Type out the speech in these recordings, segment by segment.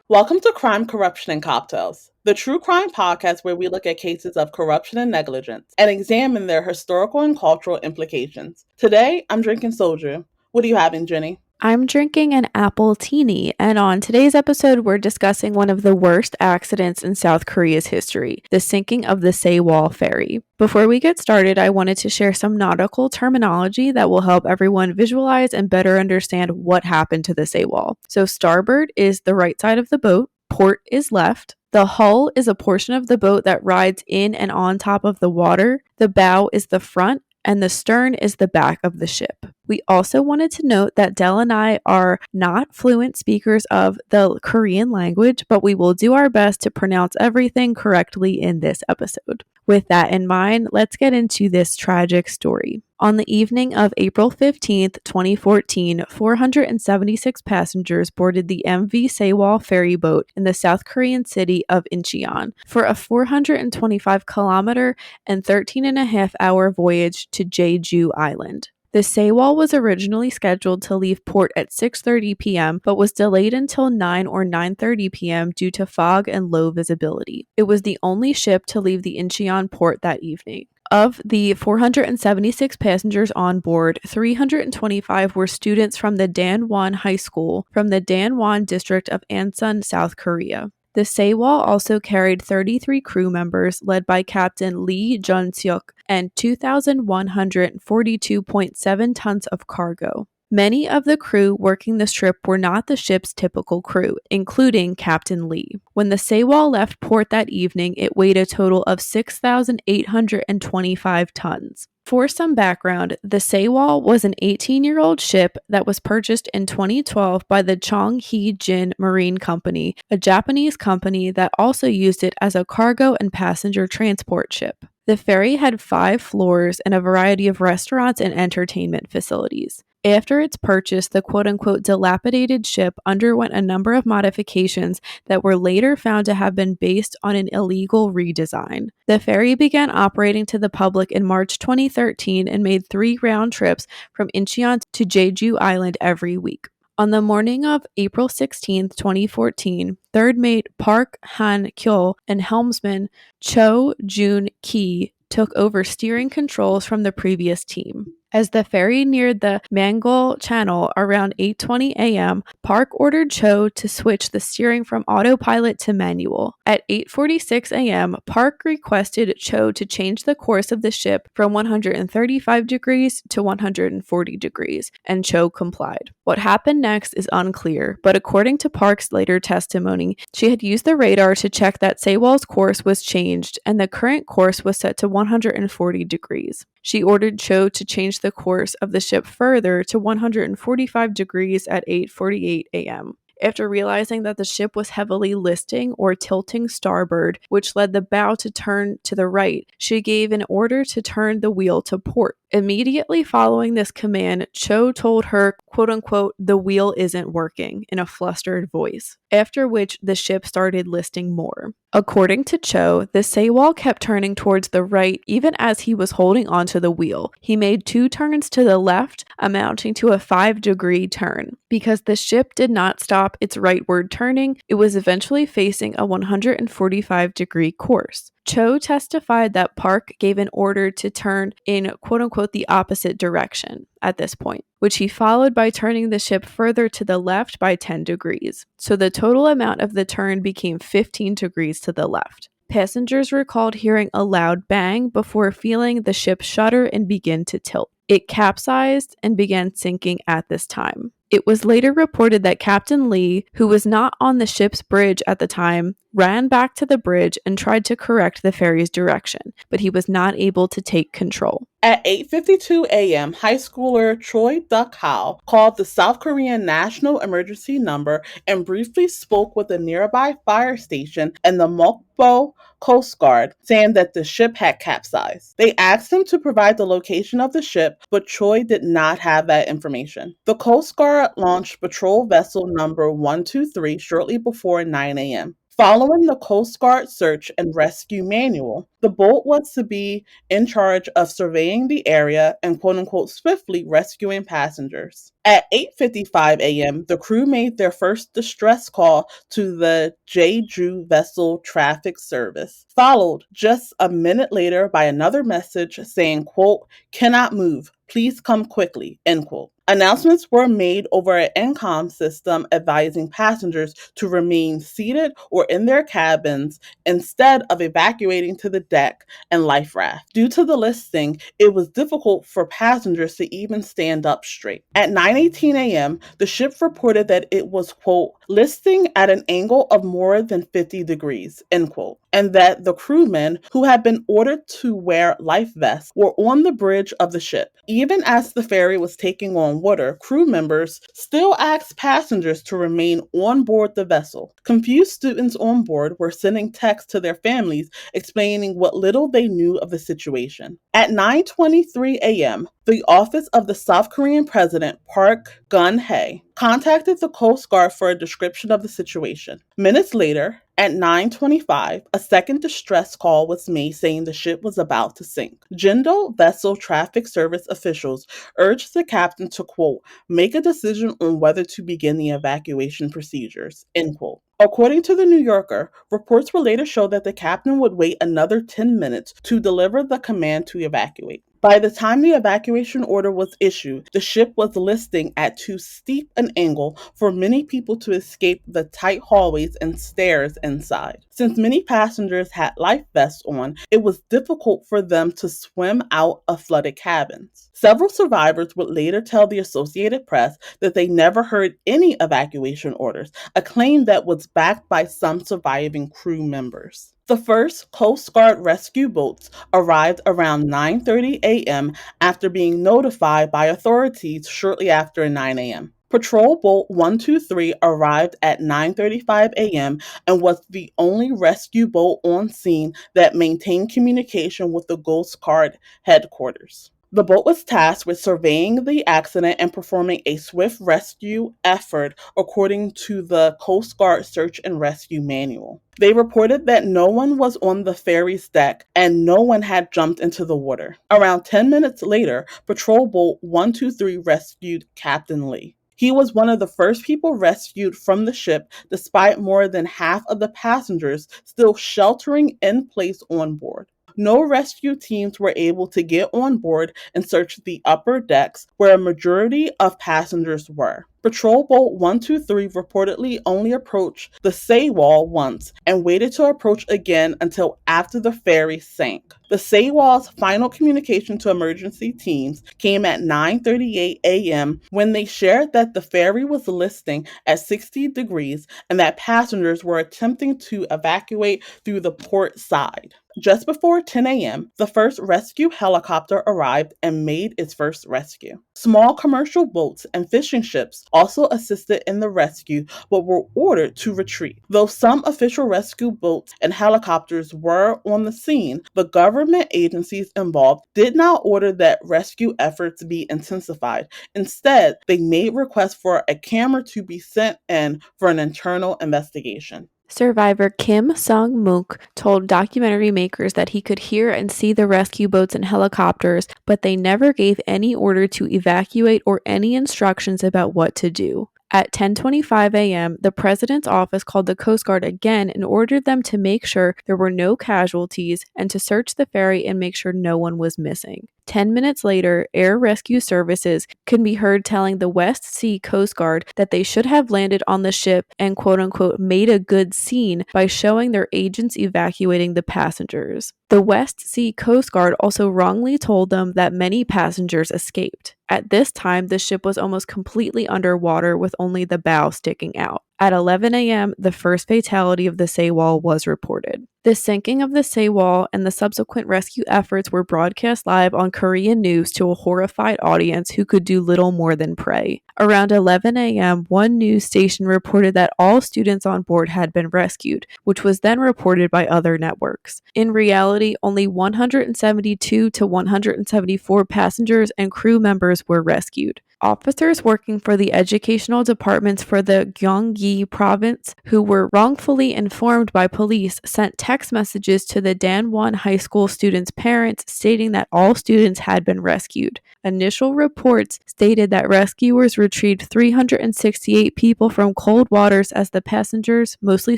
Welcome to Crime, Corruption, and Cocktails, the true crime podcast where we look at cases of corruption and negligence and examine their historical and cultural implications. Today, I'm drinking soju. What are you having, Jenny? I'm drinking an apple teeny, and on today's episode, we're discussing one of the worst accidents in South Korea's history, the sinking of the Sewol Ferry. Before we get started, I wanted to share some nautical terminology that will help everyone visualize and better understand what happened to the Sewol. So, starboard is the right side of the boat, port is left. The hull is a portion of the boat that rides in and on top of the water. The bow is the front, and the stern is the back of the ship. We also wanted to note that Dell and I are not fluent speakers of the Korean language, but we will do our best to pronounce everything correctly in this episode. With that in mind, let's get into this tragic story. On the evening of April 15th, 2014, 476 passengers boarded the MV Sewol ferry boat in the South Korean city of Incheon for a 425-kilometer and 13.5-hour voyage to Jeju Island. The Sewol was originally scheduled to leave port at 6:30 p.m., but was delayed until 9 or 9:30 p.m. due to fog and low visibility. It was the only ship to leave the Incheon port that evening. Of the 476 passengers on board, 325 were students from the Danwon High School from the Danwon district of Incheon, South Korea. The Sewol also carried 33 crew members led by Captain Lee Jun-seok and 2,142.7 tons of cargo. Many of the crew working the strip were not the ship's typical crew, including Captain Lee. When the Sewol left port that evening, it weighed a total of 6,825 tons. For some background, the Sewol was an 18-year-old ship that was purchased in 2012 by the Chonghee-jin Marine Company, a Japanese company that also used it as a cargo and passenger transport ship. The ferry had 5 floors and a variety of restaurants and entertainment facilities. After its purchase, the quote-unquote dilapidated ship underwent a number of modifications that were later found to have been based on an illegal redesign. The ferry began operating to the public in March 2013 and made 3 round trips from Incheon to Jeju Island every week. On the morning of April 16, 2014, third mate Park Han-kyo and helmsman Cho Jun-ki took over steering controls from the previous team. As the ferry neared the Mangol Channel around 8:20 a.m., Park ordered Cho to switch the steering from autopilot to manual. At 8:46 a.m., Park requested Cho to change the course of the ship from 135 degrees to 140 degrees, and Cho complied. What happened next is unclear, but according to Park's later testimony, she had used the radar to check that Sewol's course was changed, and the current course was set to 140 degrees. She ordered Cho to change the course of the ship further to 145 degrees at 8:48 a.m. After realizing that the ship was heavily listing or tilting starboard, which led the bow to turn to the right, she gave an order to turn the wheel to port. Immediately following this command, Cho told her, quote-unquote, "the wheel isn't working," in a flustered voice, after which the ship started listing more. According to Cho, the Sewol kept turning towards the right even as he was holding onto the wheel. He made 2 turns to the left, amounting to a 5-degree turn. Because the ship did not stop its rightward turning, it was eventually facing a 145-degree course. Cho testified that Park gave an order to turn in quote-unquote the opposite direction at this point, which he followed by turning the ship further to the left by 10 degrees. So the total amount of the turn became 15 degrees to the left. Passengers recalled hearing a loud bang before feeling the ship shudder and begin to tilt. It capsized and began sinking at this time. It was later reported that Captain Lee, who was not on the ship's bridge at the time, ran back to the bridge and tried to correct the ferry's direction, but he was not able to take control. At 8:52 a.m., high schooler Choi Duk-hao called the South Korean National Emergency Number and briefly spoke with a nearby fire station and the Mokpo Coast Guard, saying that the ship had capsized. They asked him to provide the location of the ship, but Choi did not have that information. The Coast Guard launched patrol vessel number 123 shortly before 9 a.m. Following the Coast Guard search and rescue manual, the boat was to be in charge of surveying the area and quote-unquote swiftly rescuing passengers. At 8:55 a.m., the crew made their first distress call to the Jeju Vessel Traffic Service, followed just a minute later by another message saying, quote, "cannot move. Please come quickly," end quote. Announcements were made over an intercom system advising passengers to remain seated or in their cabins instead of evacuating to the deck and life raft. Due to the listing, it was difficult for passengers to even stand up straight. At 9:18 a.m., the ship reported that it was, quote, listing at an angle of more than 50 degrees, end quote, and that the crewmen who had been ordered to wear life vests were on the bridge of the ship. Even as the ferry was taking on water, crew members still asked passengers to remain on board the vessel. Confused students on board were sending texts to their families explaining what little they knew of the situation. At 9:23 a.m., the office of the South Korean president, Park Geun-hye, contacted the Coast Guard for a description of the situation. Minutes later, at 9:25, a second distress call was made saying the ship was about to sink. Jeju Vessel Traffic Service officials urged the captain to, quote, make a decision on whether to begin the evacuation procedures, end quote. According to the New Yorker, reports will later show that the captain would wait another 10 minutes to deliver the command to evacuate. By the time the evacuation order was issued, the ship was listing at too steep an angle for many people to escape the tight hallways and stairs inside. Since many passengers had life vests on, it was difficult for them to swim out of flooded cabins. Several survivors would later tell the Associated Press that they never heard any evacuation orders, a claim that was backed by some surviving crew members. The first Coast Guard rescue boats arrived around 9:30 a.m. after being notified by authorities shortly after 9 a.m. Patrol Boat 123 arrived at 9:35 a.m. and was the only rescue boat on scene that maintained communication with the Coast Guard headquarters. The boat was tasked with surveying the accident and performing a swift rescue effort according to the Coast Guard Search and Rescue Manual. They reported that no one was on the ferry's deck and no one had jumped into the water. Around 10 minutes later, Patrol Boat 123 rescued Captain Lee. He was one of the first people rescued from the ship, despite more than half of the passengers still sheltering in place on board. No rescue teams were able to get on board and search the upper decks where a majority of passengers were. Patrol Boat 123 reportedly only approached the Sewol once and waited to approach again until after the ferry sank. The Sewol's final communication to emergency teams came at 9:38 a.m. when they shared that the ferry was listing at 60 degrees and that passengers were attempting to evacuate through the port side. Just before 10 a.m., the first rescue helicopter arrived and made its first rescue. Small commercial boats and fishing ships also assisted in the rescue but were ordered to retreat. Though some official rescue boats and helicopters were on the scene, the government agencies involved did not order that rescue efforts be intensified. Instead, they made requests for a camera to be sent in for an internal investigation. Survivor Kim Sung-mook told documentary makers that he could hear and see the rescue boats and helicopters, but they never gave any order to evacuate or any instructions about what to do. At 10:25 a.m., the president's office called the Coast Guard again and ordered them to make sure there were no casualties and to search the ferry and make sure no one was missing. 10 minutes later, air rescue services can be heard telling the West Sea Coast Guard that they should have landed on the ship and quote-unquote made a good scene by showing their agents evacuating the passengers. The West Sea Coast Guard also wrongly told them that many passengers escaped. At this time, the ship was almost completely underwater with only the bow sticking out. At 11 a.m., the first fatality of the Sewol was reported. The sinking of the Sewol and the subsequent rescue efforts were broadcast live on Korean news to a horrified audience who could do little more than pray. Around 11 a.m., one news station reported that all students on board had been rescued, which was then reported by other networks. In reality, only 172 to 174 passengers and crew members were rescued. Officers working for the educational departments for the Gyeonggi province, who were wrongfully informed by police, sent text messages to the Danwon High School students' parents stating that all students had been rescued. Initial reports stated that rescuers retrieved 368 people from cold waters as the passengers, mostly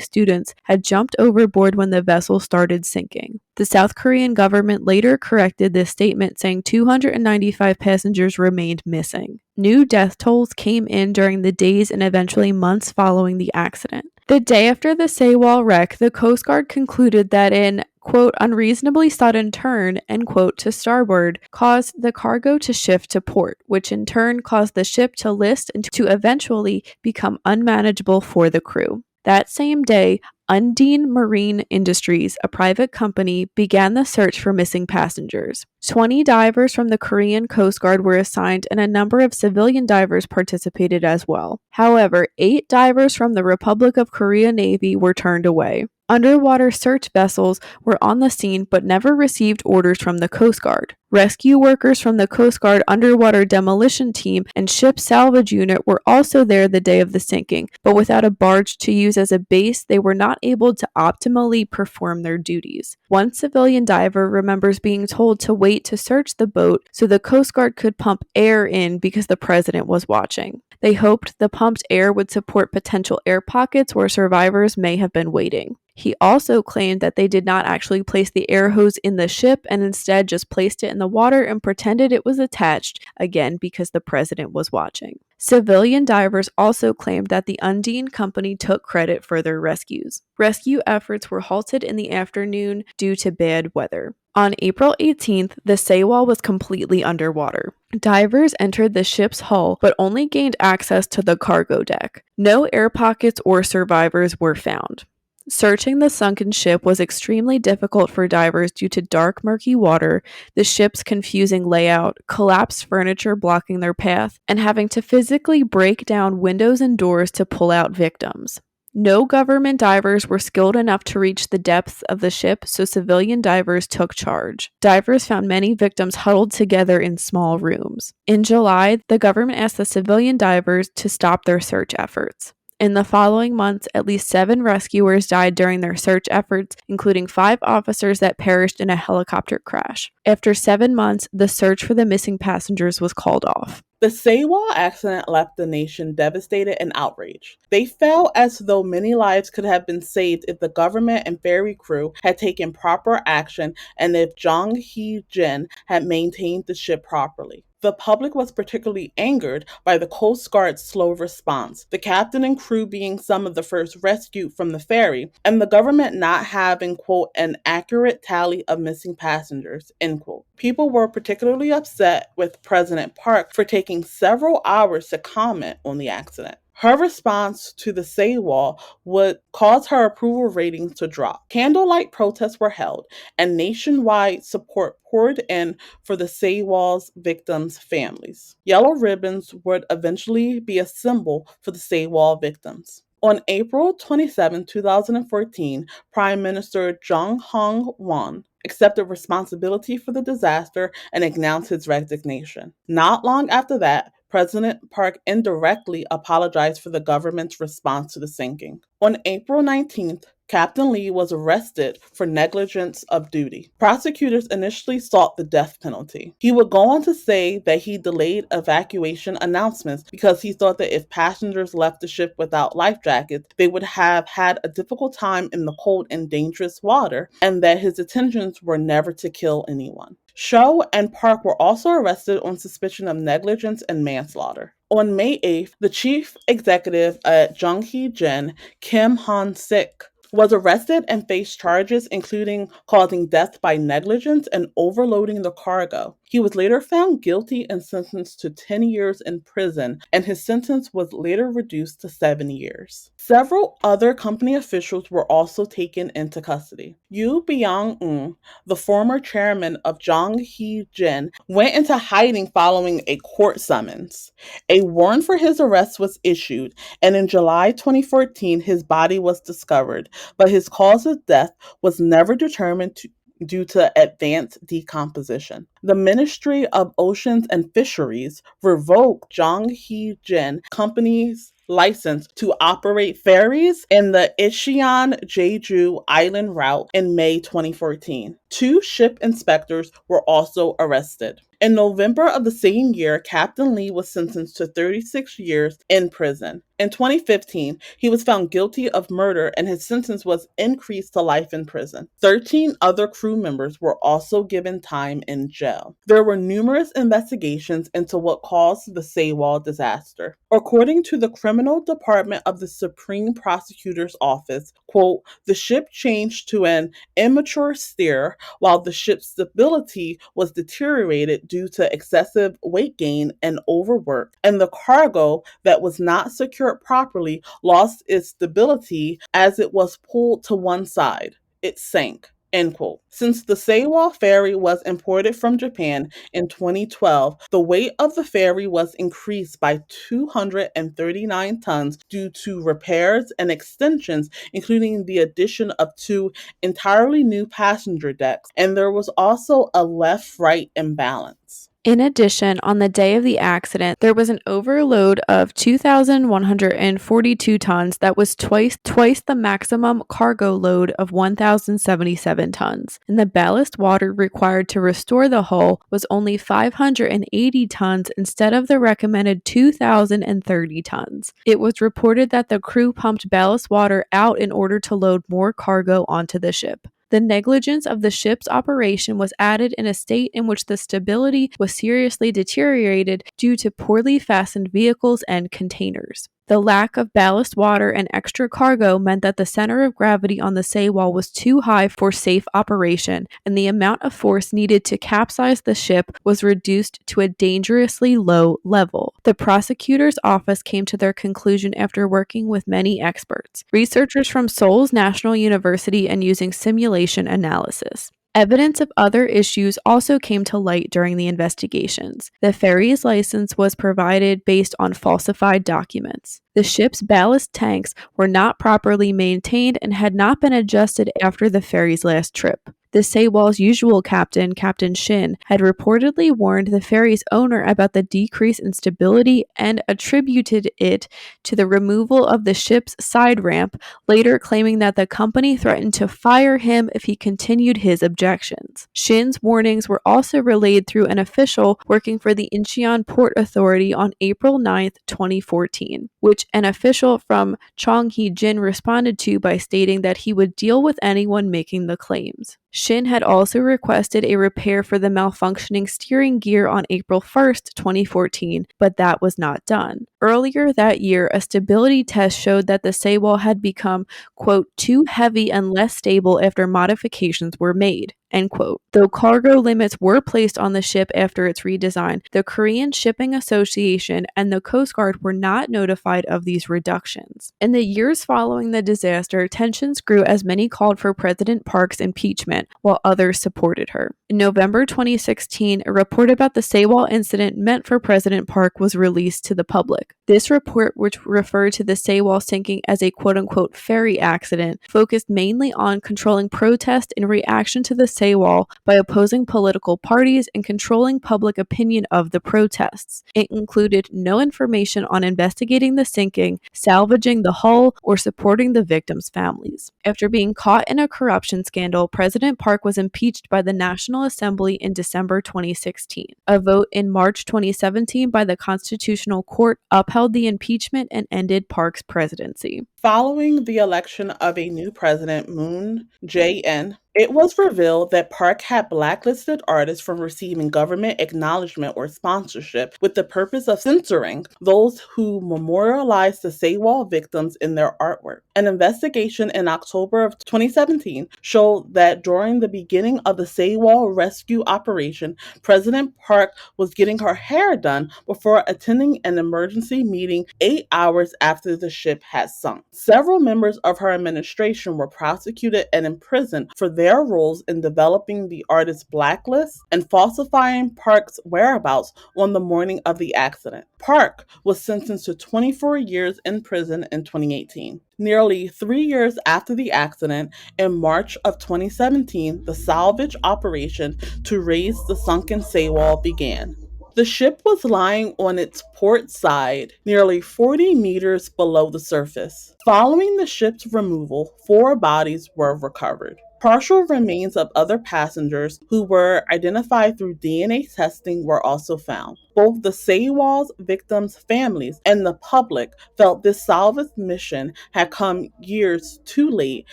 students, had jumped overboard when the vessel started sinking. The South Korean government later corrected this statement, saying 295 passengers remained missing. New death tolls came in during the days and eventually months following the accident. The day after the Sewol wreck, the Coast Guard concluded that an quote, unreasonably sudden turn, end quote, to starboard caused the cargo to shift to port, which in turn caused the ship to list and to eventually become unmanageable for the crew. That same day, Undine Marine Industries, a private company, began the search for missing passengers. 20 divers from the Korean Coast Guard were assigned and a number of civilian divers participated as well. However, 8 divers from the Republic of Korea Navy were turned away. Underwater search vessels were on the scene but never received orders from the Coast Guard. Rescue workers from the Coast Guard Underwater Demolition Team and Ship Salvage Unit were also there the day of the sinking, but without a barge to use as a base, they were not able to optimally perform their duties. One civilian diver remembers being told to wait to search the boat so the Coast Guard could pump air in because the president was watching. They hoped the pumped air would support potential air pockets where survivors may have been waiting. He also claimed that they did not actually place the air hose in the ship and instead just placed it in the water and pretended it was attached, again because the president was watching. Civilian divers also claimed that the Undine Company took credit for their rescues. Rescue efforts were halted in the afternoon due to bad weather. On April 18th, the Sewol was completely underwater. Divers entered the ship's hull but only gained access to the cargo deck. No air pockets or survivors were found. Searching the sunken ship was extremely difficult for divers due to dark, murky water, the ship's confusing layout, collapsed furniture blocking their path, and having to physically break down windows and doors to pull out victims. No government divers were skilled enough to reach the depths of the ship, so civilian divers took charge. Divers found many victims huddled together in small rooms. In July, the government asked the civilian divers to stop their search efforts. In the following months, at least 7 rescuers died during their search efforts, including 5 officers that perished in a helicopter crash. After 7 months, the search for the missing passengers was called off. The Sewol accident left the nation devastated and outraged. They felt as though many lives could have been saved if the government and ferry crew had taken proper action and if Jong Hee-jin had maintained the ship properly. The public was particularly angered by the Coast Guard's slow response, the captain and crew being some of the first rescued from the ferry, and the government not having, quote, an accurate tally of missing passengers, end quote. People were particularly upset with President Park for taking several hours to comment on the accident. Her response to the Sewol would cause her approval ratings to drop. Candlelight protests were held, and nationwide support poured in for the Sewol's victims' families. Yellow ribbons would eventually be a symbol for the Sewol victims. On April 27, 2014, Prime Minister Jong Hong-won accepted responsibility for the disaster and announced his resignation. Not long after that, President Park indirectly apologized for the government's response to the sinking. On April 19th, Captain Lee was arrested for negligence of duty. Prosecutors initially sought the death penalty. He would go on to say that he delayed evacuation announcements because he thought that if passengers left the ship without life jackets, they would have had a difficult time in the cold and dangerous water, and that his intentions were never to kill anyone. Cho and Park were also arrested on suspicion of negligence and manslaughter. On May 8th, the chief executive at Jong Hee-jin, Kim Han-sik, was arrested and faced charges including causing death by negligence and overloading the cargo. He was later found guilty and sentenced to 10 years in prison, and his sentence was later reduced to 7 years. Several other company officials were also taken into custody. Yoo Byung-eun, the former chairman of Jong Hee-jin, went into hiding following a court summons. A warrant for his arrest was issued, and in July 2014, his body was discovered, but his cause of death was never determined due to advanced decomposition. The Ministry of Oceans and Fisheries revoked Jong Hee-jin Company's license to operate ferries in the Incheon Jeju Island route in May 2014. Two ship inspectors were also arrested. In November of the same year, Captain Lee was sentenced to 36 years in prison. In 2015, he was found guilty of murder and his sentence was increased to life in prison. 13 other crew members were also given time in jail. There were numerous investigations into what caused the Sewol disaster. According to the Criminal Department of the Supreme Prosecutor's Office, quote, the ship changed to an immature steer while the ship's stability was deteriorated due to excessive weight gain and overwork, and the cargo that was not secured properly lost its stability as it was pulled to one side. It sank. End quote. Since the Sewol Ferry was imported from Japan in 2012, the weight of the ferry was increased by 239 tons due to repairs and extensions, including the addition of two entirely new passenger decks, and there was also a left-right imbalance. In addition, on the day of the accident, there was an overload of 2,142 tons that was twice the maximum cargo load of 1,077 tons, and the ballast water required to restore the hull was only 580 tons instead of the recommended 2,030 tons. It was reported that the crew pumped ballast water out in order to load more cargo onto the ship. The negligence of the ship's operation was added in a state in which the stability was seriously deteriorated due to poorly fastened vehicles and containers. The lack of ballast water and extra cargo meant that the center of gravity on the Sewol was too high for safe operation, and the amount of force needed to capsize the ship was reduced to a dangerously low level. The prosecutor's office came to their conclusion after working with many experts, researchers from Seoul's National University, and using simulation analysis. Evidence of other issues also came to light during the investigations. The ferry's license was provided based on falsified documents. The ship's ballast tanks were not properly maintained and had not been adjusted after the ferry's last trip. The Sewol's usual captain, Captain Shin, had reportedly warned the ferry's owner about the decrease in stability and attributed it to the removal of the ship's side ramp, later claiming that the company threatened to fire him if he continued his objections. Shin's warnings were also relayed through an official working for the Incheon Port Authority on April 9, 2014, which an official from Jong Hee-jin responded to by stating that he would deal with anyone making the claims. Shin had also requested a repair for the malfunctioning steering gear on April 1st, 2014, but that was not done. Earlier that year, a stability test showed that the Sewol had become, quote, too heavy and less stable after modifications were made, end quote. Though cargo limits were placed on the ship after its redesign, the Korean Shipping Association and the Coast Guard were not notified of these reductions. In the years following the disaster, tensions grew as many called for President Park's impeachment, while others supported her. In November 2016, a report about the Sewol incident meant for President Park was released to the public. This report, which referred to the Sewol sinking as a quote-unquote ferry accident, focused mainly on controlling protest in reaction to the Sewol by opposing political parties and controlling public opinion of the protests. It included no information on investigating the sinking, salvaging the hull, or supporting the victims' families. After being caught in a corruption scandal, President Park was impeached by the National Assembly in December 2016. A vote in March 2017 by the Constitutional Court upheld the impeachment and ended Park's presidency. Following the election of a new president, Moon Jae-in, it was revealed that Park had blacklisted artists from receiving government acknowledgement or sponsorship with the purpose of censoring those who memorialized the Sewol victims in their artwork. An investigation in October of 2017 showed that during the beginning of the Sewol rescue operation, President Park was getting her hair done before attending an emergency meeting 8 hours after the ship had sunk. Several members of her administration were prosecuted and imprisoned for their their roles in developing the artist's blacklist and falsifying Park's whereabouts on the morning of the accident. Park was sentenced to 24 years in prison in 2018. Nearly 3 years after the accident, in March of 2017, the salvage operation to raise the sunken Sewol began. The ship was lying on its port side, nearly 40 meters below the surface. Following the ship's removal, 4 bodies were recovered. Partial remains of other passengers who were identified through DNA testing were also found. Both the Sewol's victims' families and the public felt this salvage mission had come years too late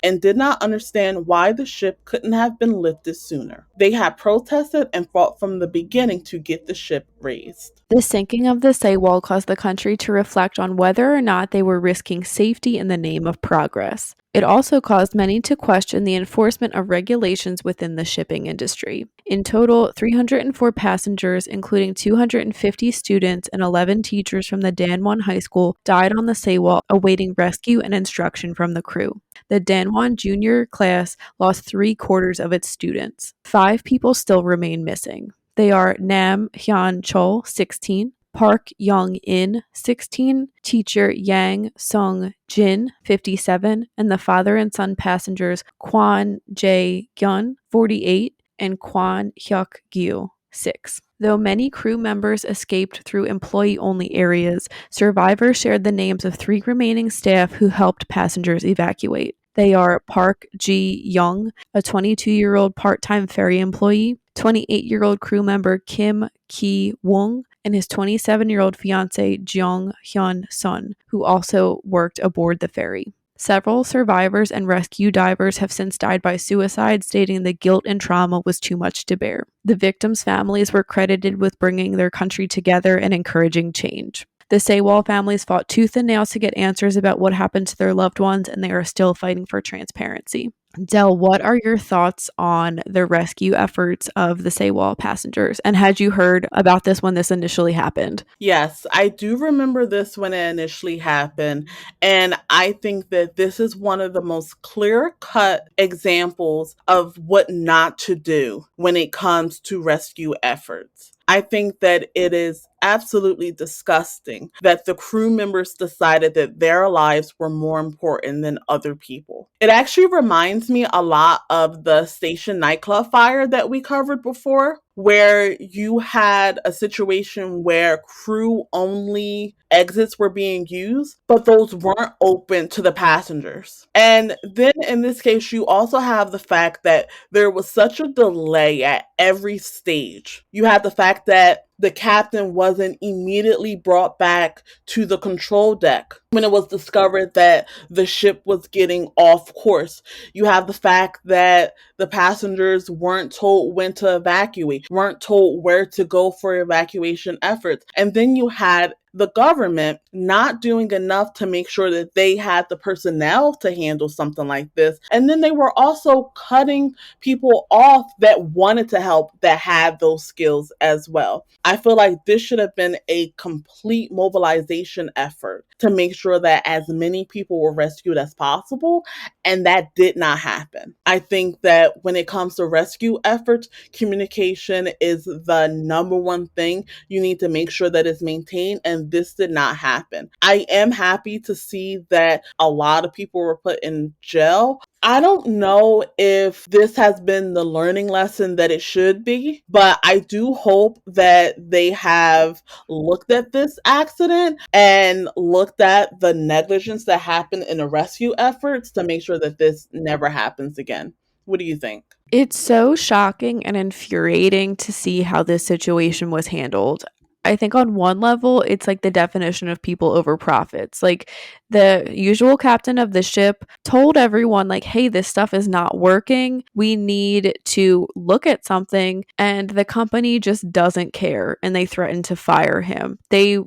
and did not understand why the ship couldn't have been lifted sooner. They had protested and fought from the beginning to get the ship raised. The sinking of the Sewol caused the country to reflect on whether or not they were risking safety in the name of progress. It also caused many to question the enforcement of regulations within the shipping industry. In total, 304 passengers, including 250 students and 11 teachers from the Danwon High School, died on the Sewol awaiting rescue and instruction from the crew. The Danwon junior class lost 3/4 of its students. 5 people still remain missing. They are Nam Hyun Chol, 16, Park Young-in, 16, teacher Yang Sung-jin, 57, and the father and son passengers Kwon Jae-gyun, 48, and Kwon Hyuk-gyu, 6. Though many crew members escaped through employee-only areas, survivors shared the names of 3 remaining staff who helped passengers evacuate. They are Park Ji-young, a 22-year-old part-time ferry employee, 28-year-old crew member Kim Ki-woong, and his 27-year-old fiancé Jeong Hyun-sun, who also worked aboard the ferry. Several survivors and rescue divers have since died by suicide, stating the guilt and trauma was too much to bear. The victims' families were credited with bringing their country together and encouraging change. The Sewol families fought tooth and nail to get answers about what happened to their loved ones, and they are still fighting for transparency. Del, what are your thoughts on the rescue efforts of the Sewol passengers? And had you heard about this when this initially happened? Yes, I do remember this when it initially happened. And I think that this is one of the most clear cut examples of what not to do when it comes to rescue efforts. I think that it is absolutely disgusting that the crew members decided that their lives were more important than other people. It actually reminds me a lot of the station nightclub fire that we covered before, where you had a situation where crew only exits were being used, but those weren't open to the passengers. And then in this case, you also have the fact that there was such a delay at every stage. You have the fact that the captain wasn't immediately brought back to the control deck when it was discovered that the ship was getting off course. You have the fact that the passengers weren't told when to evacuate, weren't told where to go for evacuation efforts. And then you had the government not doing enough to make sure that they had the personnel to handle something like this. And then they were also cutting people off that wanted to help, that had those skills as well. I feel like this should have been a complete mobilization effort to make sure that as many people were rescued as possible, and that did not happen. I think that when it comes to rescue efforts, communication is the number one thing you need to make sure that is maintained, and this did not happen. I am happy to see that a lot of people were put in jail. I don't know if this has been the learning lesson that it should be, but I do hope that they have looked at this accident and looked at the negligence that happened in the rescue efforts to make sure that this never happens again. What do you think? It's so shocking and infuriating to see how this situation was handled. I think on one level, it's like the definition of people over profits. Like the usual captain of the ship told everyone, like, hey, this stuff is not working. We need to look at something. And the company just doesn't care. And they threatened to fire him. They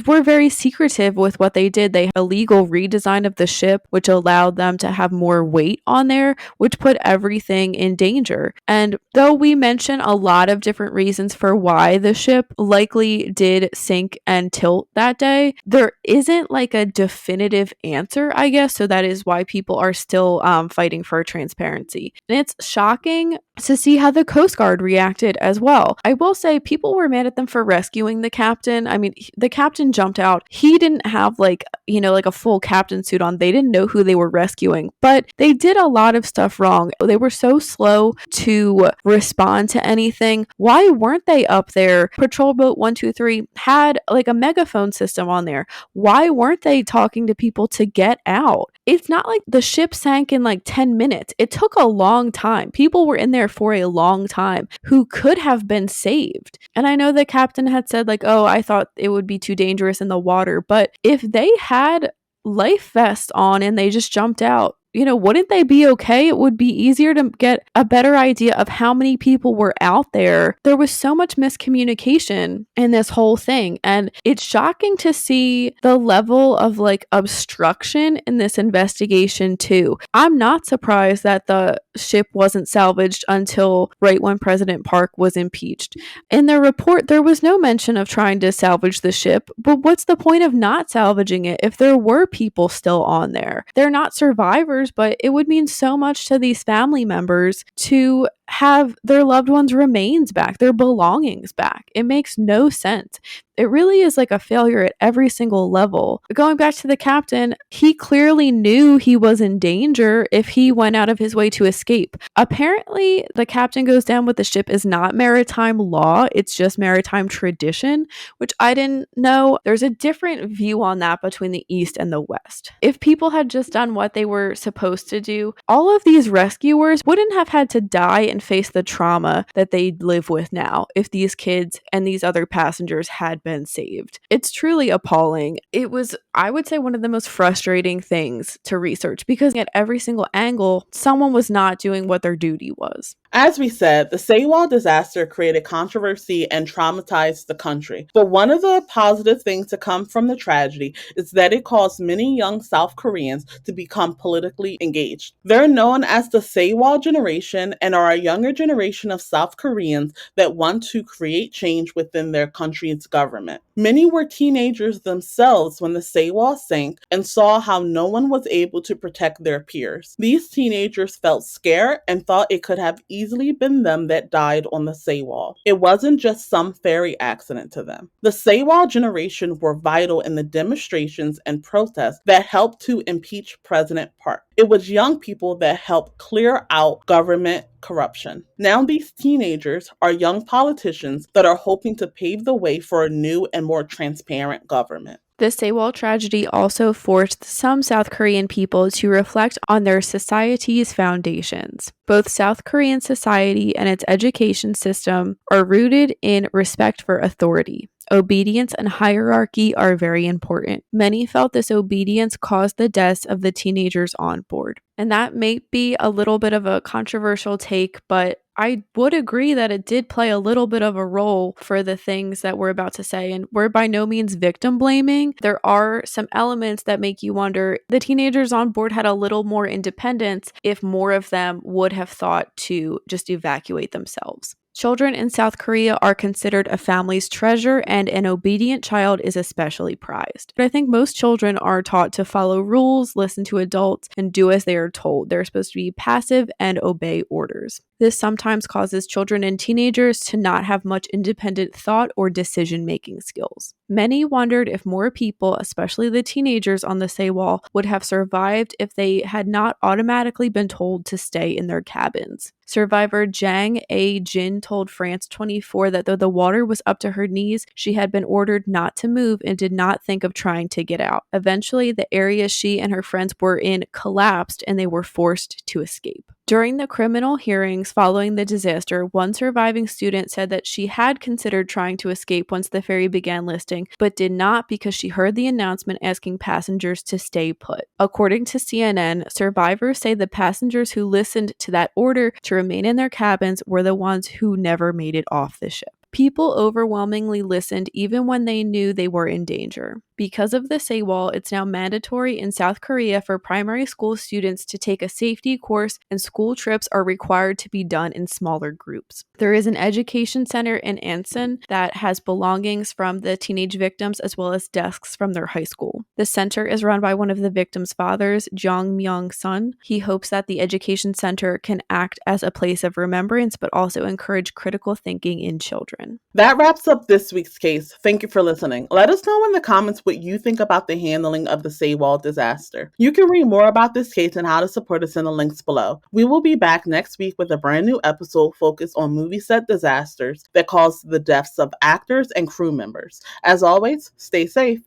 were very secretive with what they did. They had a legal redesign of the ship, which allowed them to have more weight on there, which put everything in danger. And though we mention a lot of different reasons for why the ship likely did sink and tilt that day, there isn't like a definitive answer, I guess. So that is why people are still fighting for transparency. And it's shocking to see how the Coast Guard reacted as well. I will say people were mad at them for rescuing the captain. I mean, the captain jumped out. He didn't have like a full captain suit on. They didn't know who they were rescuing, but they did a lot of stuff wrong. They were so slow to respond to anything. Why weren't they up there? Patrol Boat 123 had like a megaphone system on there. Why weren't they talking to people to get out? It's not like the ship sank in like 10 minutes. It took a long time. People were in there for a long time who could have been saved. And I know the captain had said like, oh, I thought it would be too dangerous in the water. But if they had life vests on and they just jumped out, wouldn't they be okay? It would be easier to get a better idea of how many people were out there. There was so much miscommunication in this whole thing. And it's shocking to see the level of like obstruction in this investigation too. I'm not surprised that the ship wasn't salvaged until right when President Park was impeached. In the report, there was no mention of trying to salvage the ship, but what's the point of not salvaging it if there were people still on there? They're not survivors, but it would mean so much to these family members to have their loved ones' remains back, their belongings back. It makes no sense. It really is like a failure at every single level. Going back to the captain, he clearly knew he was in danger if he went out of his way to escape. Apparently, the captain goes down with the ship is not maritime law, it's just maritime tradition, which I didn't know. There's a different view on that between the East and the West. If people had just done what they were supposed to do, all of these rescuers wouldn't have had to die and face the trauma that they live with now if these kids and these other passengers had been saved. It's truly appalling. It was, I would say, one of the most frustrating things to research because at every single angle, someone was not doing what their duty was. As we said, the Sewol disaster created controversy and traumatized the country. But one of the positive things to come from the tragedy is that it caused many young South Koreans to become politically engaged. They're known as the Sewol generation and are a younger generation of South Koreans that want to create change within their country's government. Many were teenagers themselves when the Sewol sank and saw how no one was able to protect their peers. These teenagers felt scared and thought it could have easily been them that died on the Sewol. It wasn't just some ferry accident to them. The Sewol generation were vital in the demonstrations and protests that helped to impeach President Park. It was young people that helped clear out government corruption. Now these teenagers are young politicians that are hoping to pave the way for a new and more transparent government. The Sewol tragedy also forced some South Korean people to reflect on their society's foundations. Both South Korean society and its education system are rooted in respect for authority. Obedience and hierarchy are very important. Many felt this obedience caused the deaths of the teenagers on board. And that may be a little bit of a controversial take, but I would agree that it did play a little bit of a role for the things that we're about to say. And we're by no means victim blaming. There are some elements that make you wonder the teenagers on board had a little more independence if more of them would have thought to just evacuate themselves. Children in South Korea are considered a family's treasure, and an obedient child is especially prized. But I think most children are taught to follow rules, listen to adults, and do as they are told. They're supposed to be passive and obey orders. This sometimes causes children and teenagers to not have much independent thought or decision-making skills. Many wondered if more people, especially the teenagers on the Sewol, would have survived if they had not automatically been told to stay in their cabins. Survivor Jang A-jin told France 24 that though the water was up to her knees, she had been ordered not to move and did not think of trying to get out. Eventually, the area she and her friends were in collapsed and they were forced to escape. During the criminal hearings following the disaster, one surviving student said that she had considered trying to escape once the ferry began listing, but did not because she heard the announcement asking passengers to stay put. According to CNN, survivors say the passengers who listened to that order to remain in their cabins were the ones who never made it off the ship. People overwhelmingly listened even when they knew they were in danger. Because of the Sewol, it's now mandatory in South Korea for primary school students to take a safety course, and school trips are required to be done in smaller groups. There is an education center in Ansan that has belongings from the teenage victims as well as desks from their high school. The center is run by one of the victims' fathers, Jong Myung-sun. He hopes that the education center can act as a place of remembrance but also encourage critical thinking in children. That wraps up this week's case. Thank you for listening. Let us know in the comments what you think about the handling of the Sewol disaster. You can read more about this case and how to support us in the links below. We will be back next week with a brand new episode focused on movie set disasters that caused the deaths of actors and crew members. As always, stay safe.